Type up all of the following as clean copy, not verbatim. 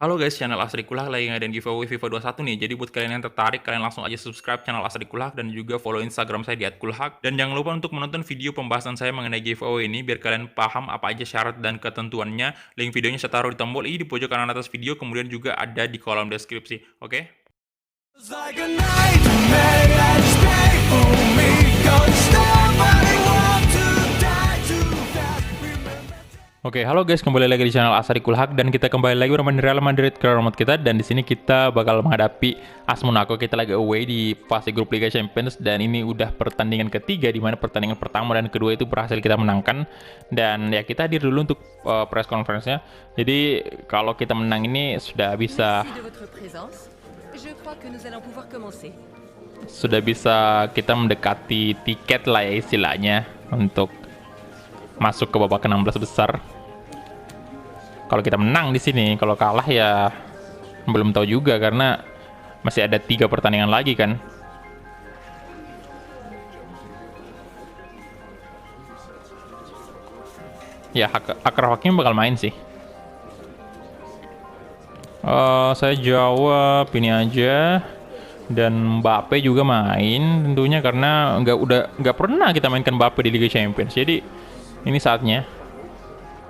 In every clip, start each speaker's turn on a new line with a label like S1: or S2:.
S1: Halo guys, channel Asri Kulah lagi ngadain giveaway FIFA 21 nih. Jadi buat kalian yang tertarik, kalian langsung aja subscribe channel Asri Kulah dan juga follow Instagram saya di @kulhak. Dan jangan lupa untuk menonton video pembahasan saya mengenai giveaway ini biar kalian paham apa aja syarat dan ketentuannya. Link videonya saya taruh di tombol i di pojok kanan atas video, kemudian juga ada di kolom deskripsi. Oke?
S2: Like a nightmare that's painful me. Don't stop, I want to die too fast.
S1: Oke, halo guys, kembali lagi di channel Asri Kulhak dan kita kembali lagi bersama Real Madrid ke remote kita, dan di sini kita bakal menghadapi AS Monaco. Kita lagi away di fase grup Liga Champions dan ini udah pertandingan ketiga di mana pertandingan pertama dan kedua itu berhasil kita menangkan, dan ya kita hadir dulu untuk press conference-nya. Jadi kalau kita menang ini sudah bisa
S3: Merci de votre présence. Je crois que nous allons pouvoir commencer.
S1: kita mendekati tiket lah ya istilahnya untuk masuk ke babak ke-16 besar. Kalau kita menang di sini, kalau kalah ya belum tahu juga karena masih ada 3 pertandingan lagi kan. Ya Akraf Hakimi bakal main sih. Saya jawab ini aja, dan Mbappe juga main tentunya karena nggak pernah kita mainkan Mbappe di Liga Champions. Jadi ini saatnya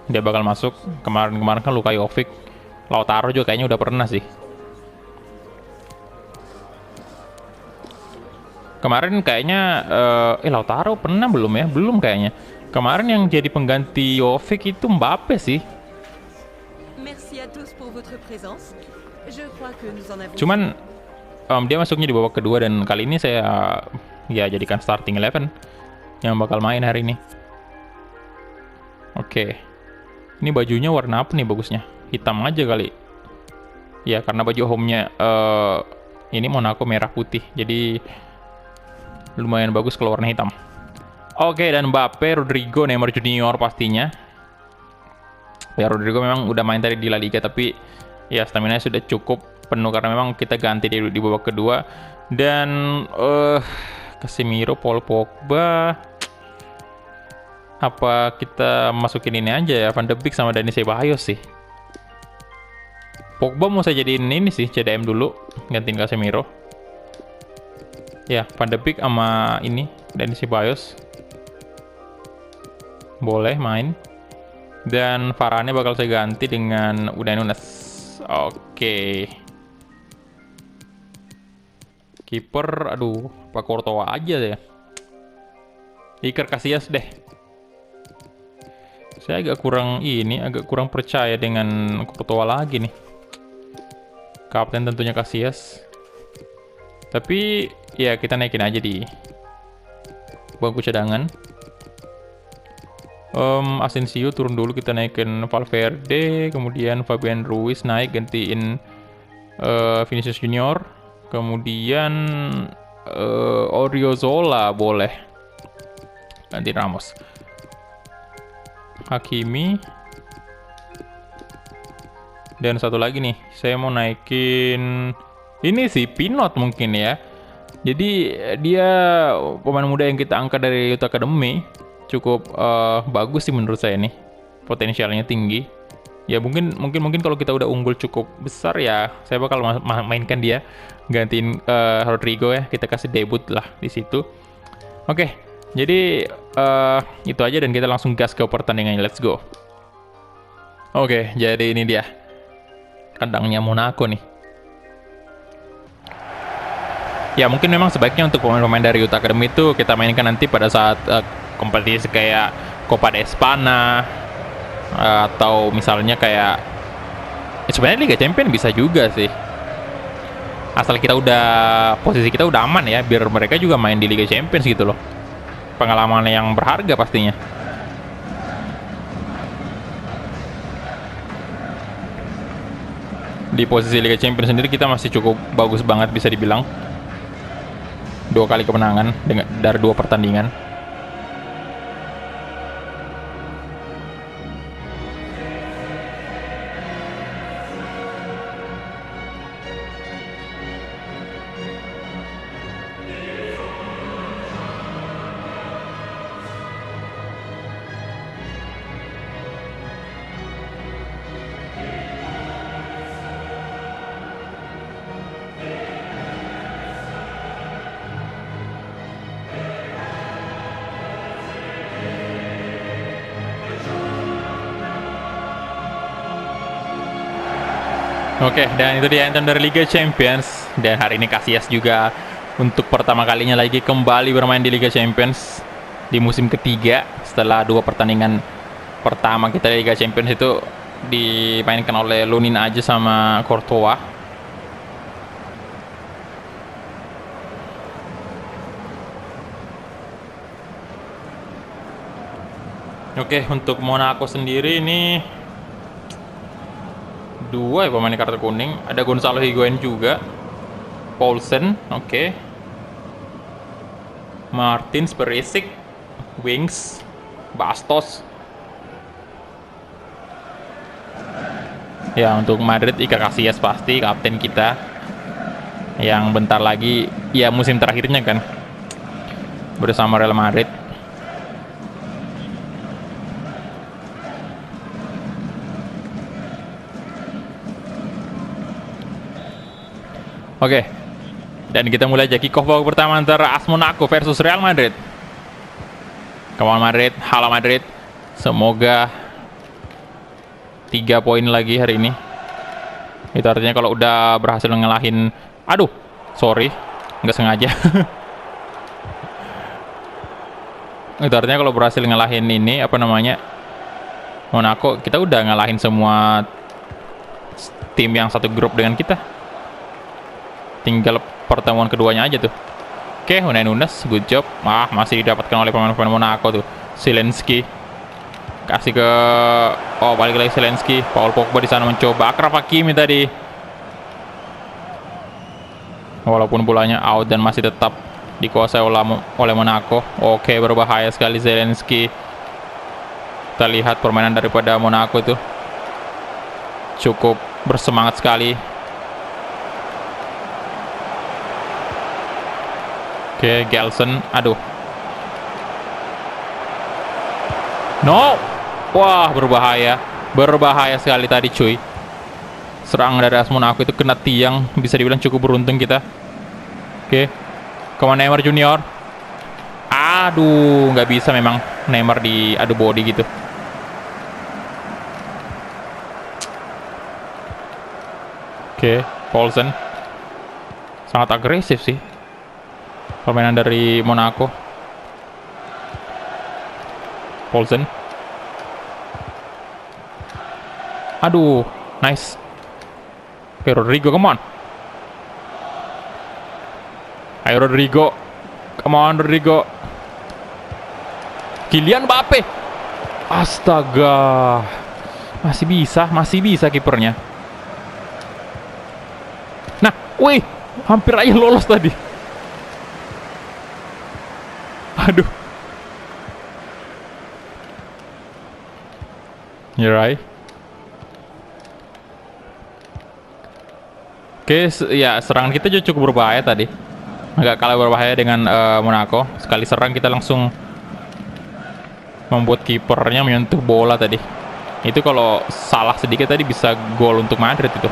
S1: dia bakal masuk. Kemarin kan Luka Jovic, Lautaro juga kayaknya udah pernah sih. Kemarin kayaknya Lautaro pernah belum ya? Belum kayaknya. Kemarin yang jadi pengganti Jovic itu Mbappe sih.
S3: Merci à tous pour votre présence. Je crois que nous en avons.
S1: Cuman dia masuknya di babak kedua dan kali ini saya ya jadikan starting 11 yang bakal main hari ini. Oke. Ini bajunya warna apa nih bagusnya? Hitam aja kali. Ya karena baju home-nya ini Monaco merah putih. Jadi lumayan bagus kalau warna hitam. Oke, dan Mbappe, Rodrigo, Neymar Junior pastinya. Ya Rodrigo memang udah main tadi di La Liga, tapi ya stamina sudah cukup penuh karena memang kita ganti di babak kedua. Dan Casemiro, Paul Pogba, apa kita masukin ini aja ya, Van de Beek sama Dani Ceballos sih. Pogba mau saya jadiin ini sih, CDM dulu, gantiin Casemiro. Ya, Van de Beek sama ini, Dani Ceballos. Boleh main. Dan Varane bakal saya ganti dengan Unai Nunes. Oke. Kiper, aduh, Pak Courtois aja ya. Iker Casillas deh. Saya agak kurang percaya dengan Courtois lagi nih. Kapten tentunya Casillas. Tapi ya kita naikin aja di bangku cadangan. Asensio turun dulu, kita naikin Valverde, kemudian Fabian Ruiz naik gantiin Vinicius Junior, kemudian Odriozola boleh ganti Ramos. Hakimi. Dan satu lagi nih, saya mau naikin ini sih, Pinot mungkin ya. Jadi dia pemain muda yang kita angkat dari Youth Academy, cukup bagus sih menurut saya nih. Potensialnya tinggi. Ya mungkin kalau kita udah unggul cukup besar ya, saya bakal mainkan dia gantiin Rodrigo ya. Kita kasih debut lah di situ. Oke. Jadi itu aja dan kita langsung gas ke pertandingannya. Let's go. Oke, jadi ini dia kandangnya Monaco nih. Ya mungkin memang sebaiknya untuk pemain-pemain dari Youth Academy itu kita mainkan nanti pada saat kompetisi kayak Copa de Espana atau misalnya kayak sebenarnya Liga Champions bisa juga sih. Asal kita posisi kita udah aman ya, biar mereka juga main di Liga Champions gitu loh. Pengalaman yang berharga pastinya. Di posisi Liga Champions sendiri kita masih cukup bagus banget bisa dibilang. 2 kali kemenangan dari 2 pertandingan. Oke, dan itu dia anthem dari Liga Champions. Dan hari ini Casillas juga untuk pertama kalinya lagi kembali bermain di Liga Champions di musim ketiga setelah 2 pertandingan pertama kita di Liga Champions itu dimainkan oleh Lunin aja sama Courtois. Oke, untuk Monaco sendiri ini 2 ya pemain kartu kuning. Ada Gonzalo Higuain juga, Paulsen, oke. Martins, Perisic, Wings, Bastos. Ya, untuk Madrid Iker Casillas pasti kapten kita. Yang bentar lagi ya musim terakhirnya kan bersama Real Madrid. Oke. Dan kita mulai aja kick off babak pertama antara AS Monaco versus Real Madrid. Come on Madrid, halo Madrid. Semoga 3 poin lagi hari ini. Itu artinya kalau udah berhasil ngelahin, aduh, sorry, nggak sengaja. Itu artinya kalau berhasil ngelahin ini, apa namanya, Monaco, kita udah ngalahin semua tim yang satu grup dengan kita. Tinggal pertemuan keduanya aja tuh. Oke, Unai Nunes, good job. Masih didapatkan oleh pemain-pemain Monaco tuh. Zelensky kasih ke, balik lagi Zelensky. Paul Pogba di sana mencoba. Achraf Hakimi tadi, walaupun bolanya out dan masih tetap dikuasai oleh Monaco. Oke, berbahaya sekali Zelensky. Kita lihat permainan daripada Monaco itu cukup bersemangat sekali. Oke, Gelson, aduh. No, wah berbahaya sekali tadi cuy. Serangan dari AS Monaco itu kena tiang, bisa dibilang cukup beruntung kita. Oke, kemana Neymar Junior? Aduh, nggak bisa memang Neymar di adu body gitu. Oke, Paulsen sangat agresif sih permainan dari Monaco. Paulsen, aduh, nice. Oke, Rodrigo, come on. Ayo Rodrigo, come on Rodrigo. Kylian Mbappe, astaga, masih bisa kipernya. Nah, wih, hampir aja lolos tadi. Aduh. You're right. Oke, ya serangan kita juga cukup berbahaya tadi. Agak kalah berbahaya dengan Monaco. Sekali serang kita langsung membuat kipernya menyentuh bola tadi. Itu kalau salah sedikit tadi bisa gol untuk Madrid itu.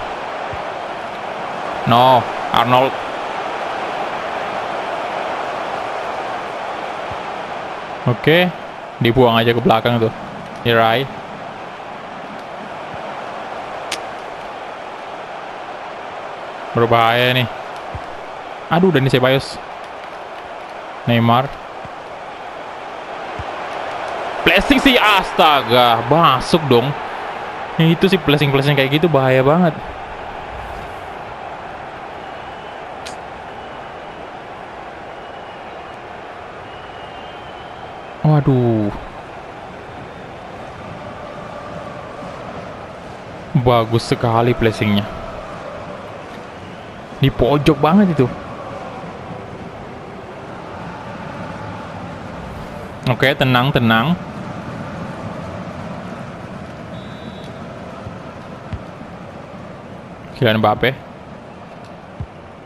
S1: No, Arnold. Oke, dibuang aja ke belakang tuh. Irai. Berbahaya nih. Aduh, Dani Ceballos. Neymar. Blessing sih, astaga, masuk dong. Ya, itu sih blessing kayak gitu bahaya banget. Waduh. Bagus sekali placingnya. Di pojok banget itu. Oke, tenang. Kylian Mbappe.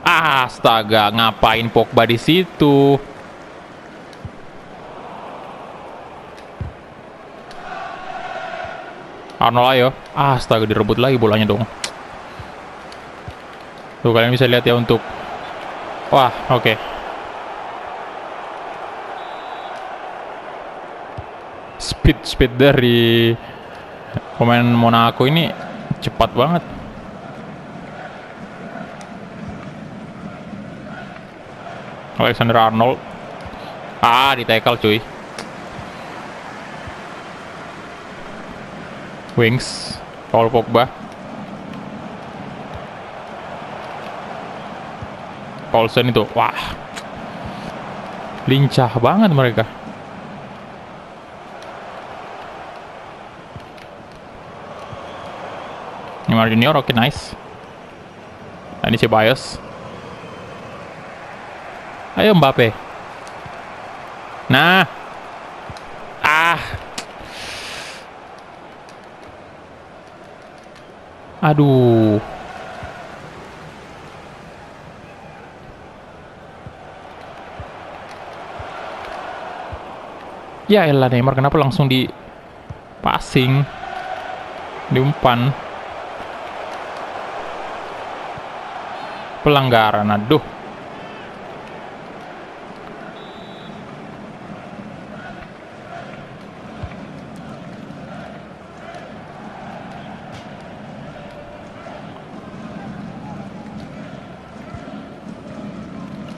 S1: Astaga, ngapain Pogba di situ? Arnold, ayo. Astaga, direbut lagi bolanya dong. Tuh, kalian bisa lihat ya untuk... Wah, oke. Speed dari pemain Monaco ini cepat banget. Alexander Arnold. Di tackle cuy. Wings. Paul Pogba. Paulsen itu. Wah. Lincah banget mereka. Neymar Junior, oke, nice. Nah, ini Ceballos. Ayo Mbappe. Nah. Aduh. Ya elah, Neymar kenapa langsung di passing, diumpan. Pelanggaran, aduh.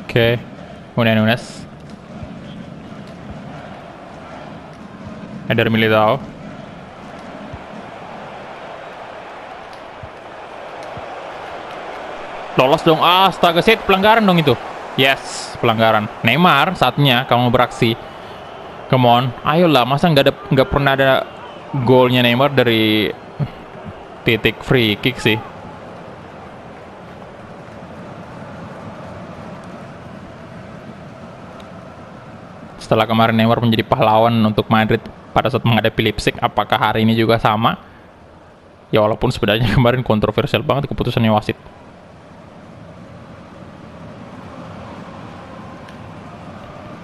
S1: Oke, Nunes. Eder Militao. Lolos dong. Astaga, set pelanggaran dong itu. Yes, pelanggaran. Neymar, saatnya kamu beraksi. Come on, ayolah. Masa nggak pernah ada golnya Neymar dari titik free kick sih. Setelah kemarin Neymar menjadi pahlawan untuk Madrid pada saat menghadapi Leipzig, apakah hari ini juga sama? Ya walaupun sebenarnya kemarin kontroversial banget keputusannya wasit.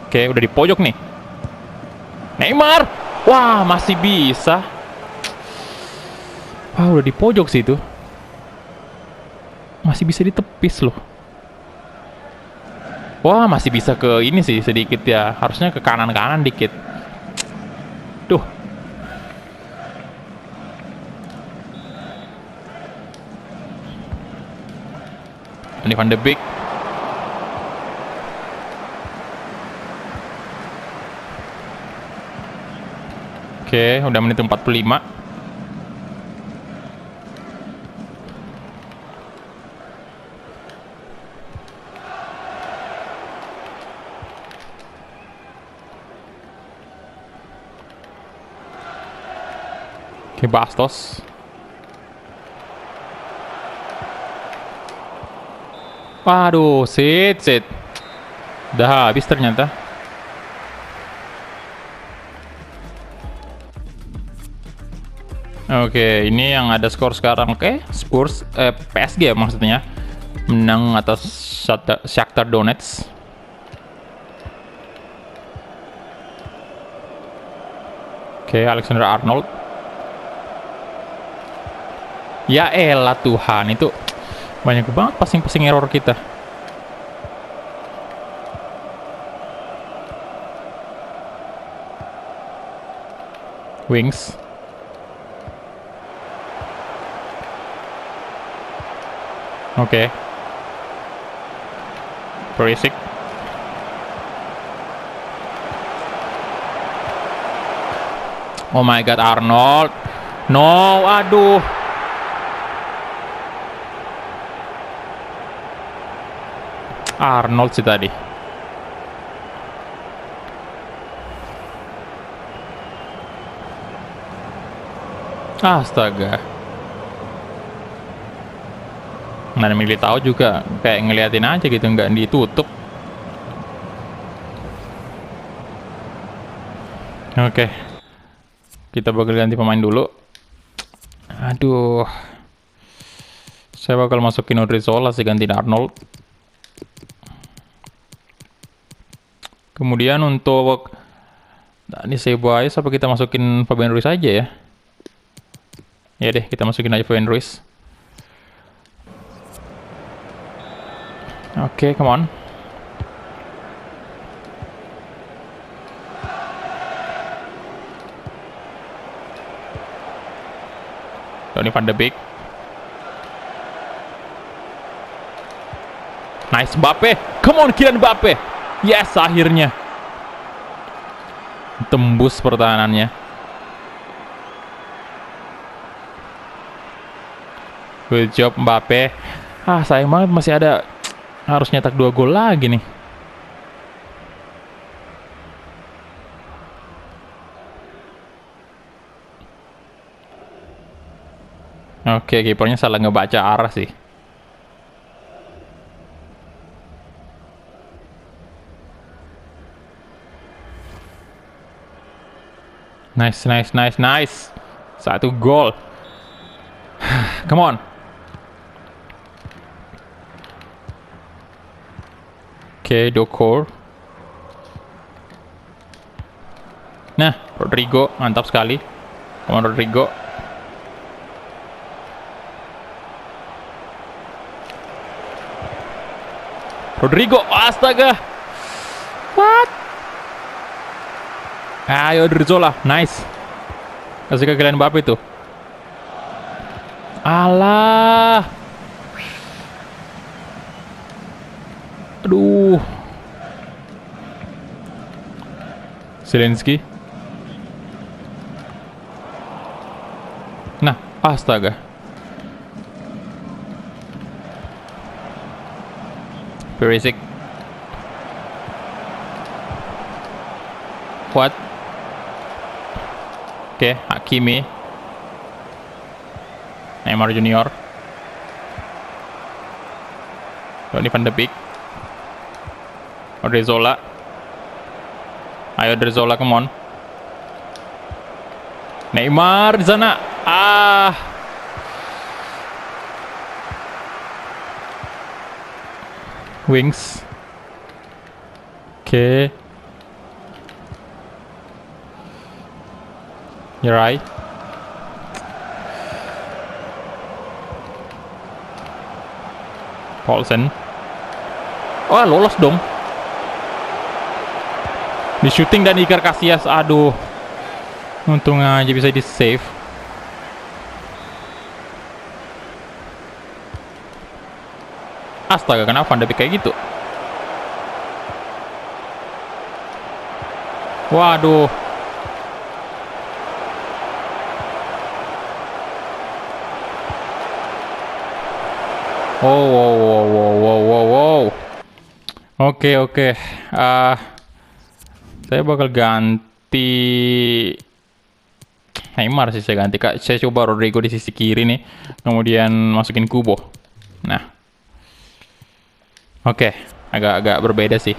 S1: Oke, udah di pojok nih. Neymar! Wah, masih bisa. Wah, udah di pojok sih itu. Masih bisa ditepis loh. Wah, masih bisa ke ini sih sedikit ya. Harusnya ke kanan-kanan dikit. Duh. Ini Van de Beek. Oke, udah menit 45. Oke, Bastos. Waduh, sit. Udah habis ternyata. Oke, ini yang ada skor sekarang. Oke, Spurs, PSG ya maksudnya. Menang atas Shakhtar Donetsk. Oke, Alexander Arnold. Ya elah Tuhan, itu banyak banget passing error kita. Wings. Oke. Perisic. Oh my god, Arnold. No, aduh. Arnold sih tadi. Astaga. Nah, Militao juga kayak ngeliatin aja gitu, nggak ditutup. Oke. Kita bakal ganti pemain dulu. Aduh. Saya bakal masukin Odriozola sih, gantiin Arnold. Kemudian untuk ini Ceballos, apa kita masukin Fabian Ruiz aja ya? Ya deh, kita masukin aja Fabian Ruiz. Oke, come on. Donny van de Beek. Nice Mbappe. Come on, Kylian Mbappe. Yes, akhirnya. Tembus pertahanannya. Good job Mbappe. Sayang banget masih ada, harus nyetak 2 gol lagi nih. Oke, kipernya salah ngebaca arah sih. Nice. 1 gol. Come on. Oke, Dokor. Nah, Rodrigo, mantap sekali. Come on, Rodrigo. Astaga. What? Ayo Odriozola, nice. Kasih ke Kylian Mbappe tuh. Alah. Aduh. Zelensky. Nah, astaga. Perisic. What? Oke, Hakimi. Neymar Junior. Donny van de Beek. Odriozola. Ayo Odriozola, come on. Neymar di sana. Wings. Oke. You're right. Paulsen. Oh, lolos dong. Di shooting dan Iker Casillas. Aduh. Untung aja bisa di save. Astaga, kenapa Van de Beek kayak gitu? Waduh. Wow. Oke. Saya bakal ganti Neymar sih, saya ganti. Saya coba Rodrigo di sisi kiri nih, kemudian masukin Kubo. Nah, oke, agak berbeda sih.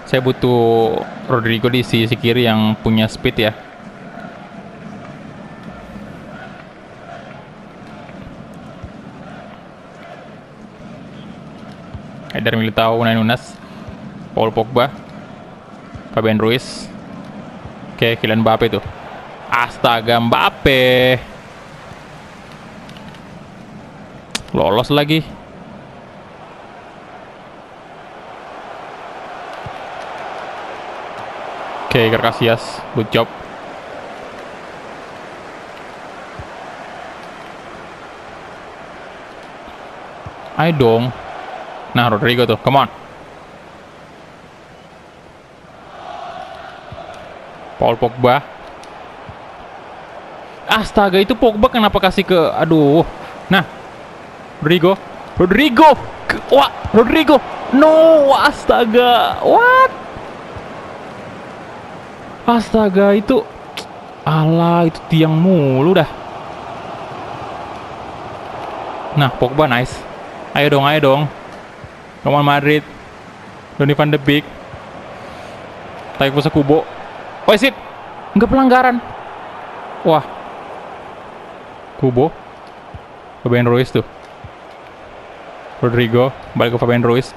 S1: Saya butuh Rodrigo di sisi kiri yang punya speed ya. Eder Militao, Unai Nunes, Paul Pogba, Fabian Ruiz. Oke, Kylian Mbappe tuh. Astaga, Mbappe. Lolos lagi. Oke, Iker Casillas, good job. Ayo dong. Nah, Rodrigo tuh, come on. Paul Pogba. Astaga, itu Pogba kenapa kasih ke... Aduh. Nah, Rodrigo. Wah, Rodrigo. No, astaga. What? Astaga, itu... Alah, itu tiang mulu dah. Nah, Pogba nice. Ayo dong. Come on Madrid. Donny van de Beek. Tarik pusat Kubo. Oh, is it? Enggak pelanggaran. Wah. Kubo. Fabian Ruiz tuh. Rodrigo. Balik ke Fabian Ruiz.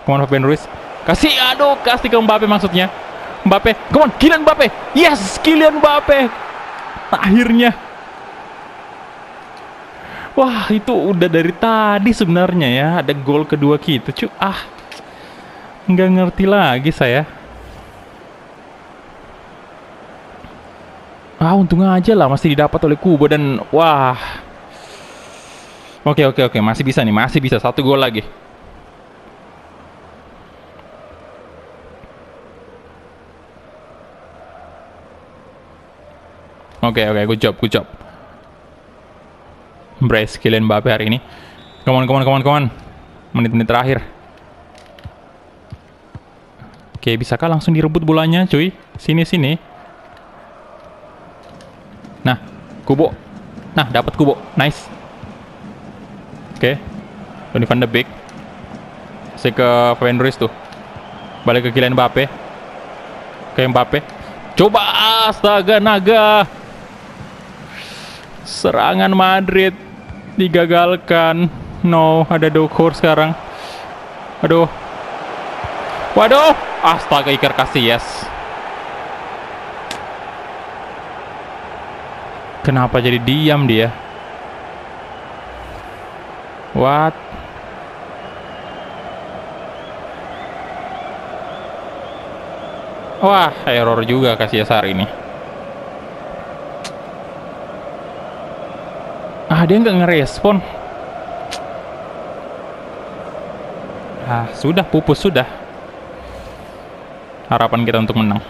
S1: Come on Fabian Ruiz. Kasih ke Mbappe maksudnya. Mbappe. Come on, Kylian Mbappe. Yes, Kylian Mbappe. Akhirnya. Wah, itu udah dari tadi sebenarnya ya. Ada gol kedua kita, nggak ngerti lagi saya. Untung aja lah masih didapat oleh Kubo dan wah. Oke. Masih bisa nih, 1 gol lagi. Oke, good job. Brace Kylian Mbappe hari ini. Come on. Menit-menit terakhir. Oke, bisakah langsung direbut bolanya, cuy? Sini. Nah, Kubo. Nah, dapat Kubo. Nice. Oke. Donny van de Beek. Saya ke Fabian Ruiz tuh. Balik ke Kylian Mbappe. Ke Mbappe. Coba, astaga naga. Serangan Madrid digagalkan. No, ada Dokur sekarang. Aduh. Waduh, astaga Iker Casillas. Kenapa jadi diam dia? What? Wah, error juga Casillas hari ini. Dia nggak ngerespon. Sudah pupus sudah. Harapan kita untuk menang.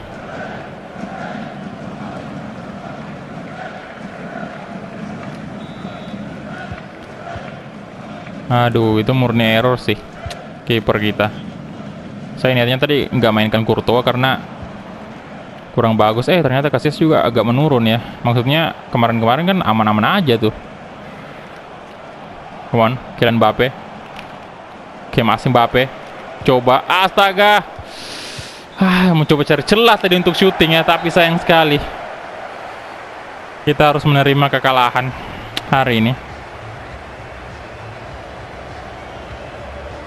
S1: Aduh, itu murni error sih kiper kita. Saya niatnya tadi nggak mainkan Courtois karena kurang bagus. Ternyata Casillas juga agak menurun ya. Maksudnya kemarin-kemarin kan aman-aman aja tuh. Come on, Kylian Mbappe. Oke, masih Mbappe. Coba, astaga. Mencoba cari celah tadi untuk syuting ya, tapi sayang sekali. Kita harus menerima kekalahan hari ini.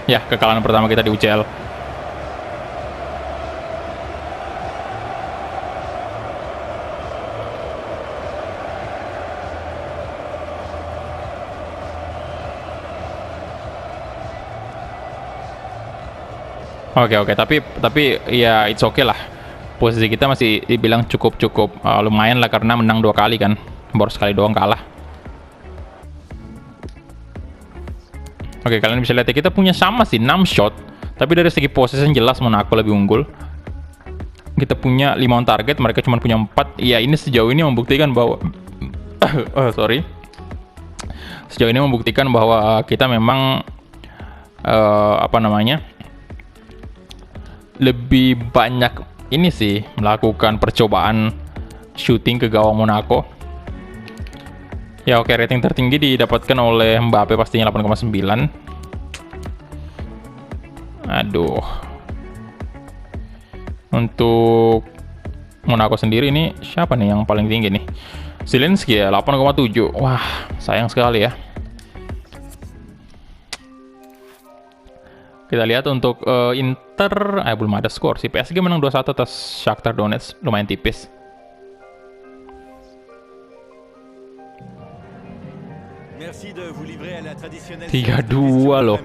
S1: Ya, kekalahan pertama kita di UCL. Oke, tapi ya it's okay lah. Posisi kita masih dibilang cukup lumayan lah karena menang 2 kali kan. Baru sekali doang kalah. Oke, kalian bisa lihat ya, kita punya sama sih 6 shot, tapi dari segi possession jelas Monaco lebih unggul. Kita punya 5 on target, mereka cuma punya 4. Ya, ini sejauh ini membuktikan bahwa sejauh ini membuktikan bahwa kita memang lebih banyak ini sih melakukan percobaan shooting ke gawang Monaco. Ya oke, rating tertinggi didapatkan oleh Mbappe pastinya 8,9. Aduh. Untuk Monaco sendiri ini siapa nih yang paling tinggi nih? Zielinski ya 8,7. Wah, sayang sekali ya. Kita lihat untuk Inter, belum ada skor. Si PSG menang 2-1 atas Shakhtar Donetsk, lumayan tipis.
S2: Merci de vous livrer à la traditionnelle
S1: 3-2 loh.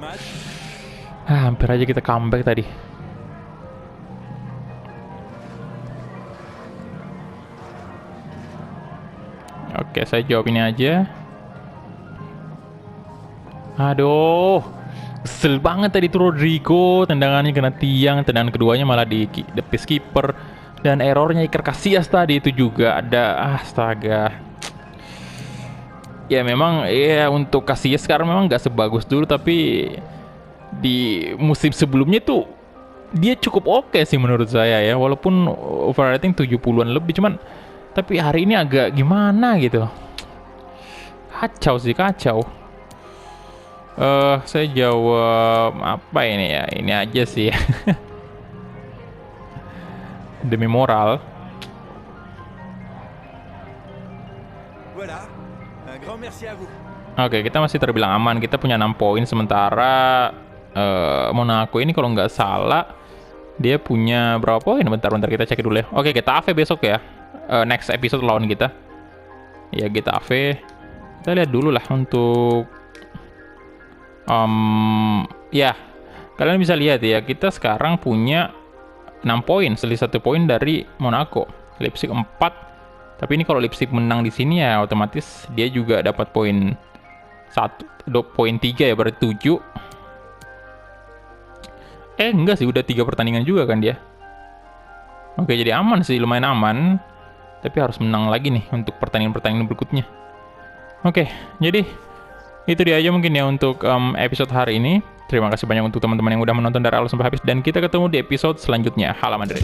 S1: Hampir aja kita comeback tadi. Oke, saya jawab ini aja. Aduh, kesel banget tadi tuh Rodrigo, tendangannya kena tiang, tendangan keduanya malah di peacekeeper, dan errornya Iker Casillas tadi itu juga ada. Astaga. Ya memang ya untuk Casillas sekarang memang nggak sebagus dulu, tapi di musim sebelumnya tuh dia cukup oke sih menurut saya ya, walaupun overrating 70-an lebih, cuman tapi hari ini agak gimana gitu. Kacau. Saya jawab apa ini ya? Ini aja sih. Demi moral.
S2: Voilà. Un grand merci à vous.
S1: Oke, kita masih terbilang aman. Kita punya 6 poin, sementara Monaco ini kalau nggak salah dia punya berapa poin? Bentar kita cek dulu ya. Oke, Getafe besok ya. Next episode lawan kita. Ya, Getafe. Kita lihat dulu lah untuk ya, kalian bisa lihat ya, kita sekarang punya 6 poin, selisih 1 poin dari Monaco. Leipzig 4. Tapi ini kalau Leipzig menang di sini ya otomatis dia juga dapat poin 3 ya, berarti 7. Enggak sih, udah 3 pertandingan juga kan dia. Oke, jadi aman sih, lumayan aman. Tapi harus menang lagi nih untuk pertandingan-pertandingan berikutnya. Oke, jadi itu dia aja mungkin ya untuk episode hari ini. Terima kasih banyak untuk teman-teman yang udah menonton dari awal sampai habis. Dan kita ketemu di episode selanjutnya. Hala Madrid.